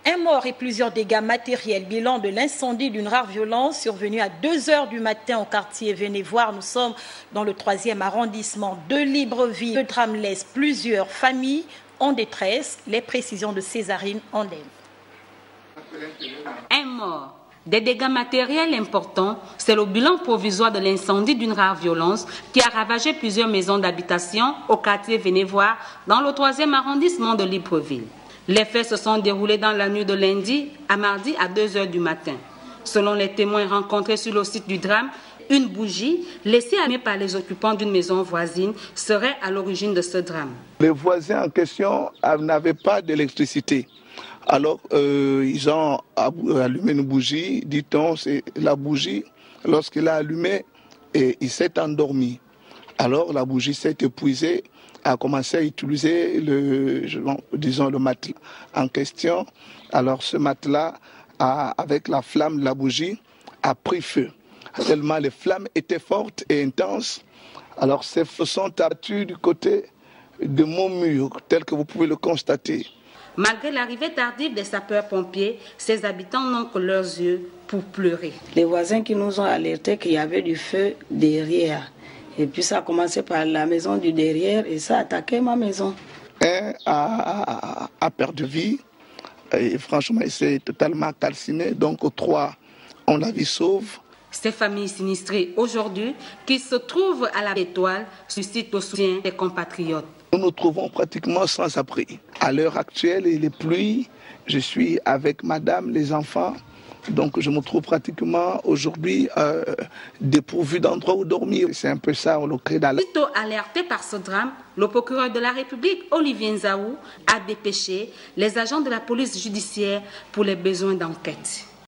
Un mort et plusieurs dégâts matériels. Bilan de l'incendie d'une rare violence survenue à 2 h du matin au quartier Venez voir. Nous sommes dans le 3e arrondissement de Libreville. Le drame laisse plusieurs familles en détresse. Les précisions de Césarine Andem. Un mort. Des dégâts matériels importants, c'est le bilan provisoire de l'incendie d'une rare violence qui a ravagé plusieurs maisons d'habitation au quartier Venez voir dans le 3e arrondissement de Libreville. Les faits se sont déroulés dans la nuit de lundi à mardi à 2 h du matin. Selon les témoins rencontrés sur le site du drame, une bougie laissée allumée par les occupants d'une maison voisine serait à l'origine de ce drame. Les voisins en question n'avaient pas d'électricité. Alors, ils ont allumé une bougie, dit-on, c'est la bougie. Lorsqu'il a allumé, il s'est endormi. Alors, la bougie s'est épuisée, a commencé à utiliser le matelas en question. Alors, ce matelas, avec la flamme de la bougie, a pris feu. Tellement les flammes étaient fortes et intenses. Alors, ces feux sont abattus du côté de mon mur, tel que vous pouvez le constater. Malgré l'arrivée tardive des sapeurs-pompiers, ces habitants n'ont que leurs yeux pour pleurer. Les voisins qui nous ont alertés qu'il y avait du feu derrière. Et puis ça a commencé par la maison du derrière et ça a attaqué ma maison. Un a perdu vie et franchement il s'est totalement calciné. Donc 3 ont la vie sauve. Ces familles sinistrées aujourd'hui qui se trouvent à la Étoile suscitent le soutien des compatriotes. Nous nous trouvons pratiquement sans abri. À l'heure actuelle, les pluies, je suis avec madame, les enfants. Donc je me trouve pratiquement aujourd'hui dépourvu d'endroit où dormir. C'est un peu ça, on le crée dans la... Aussitôt alerté par ce drame, le procureur de la République, Olivier Nzaou, a dépêché les agents de la police judiciaire pour les besoins d'enquête.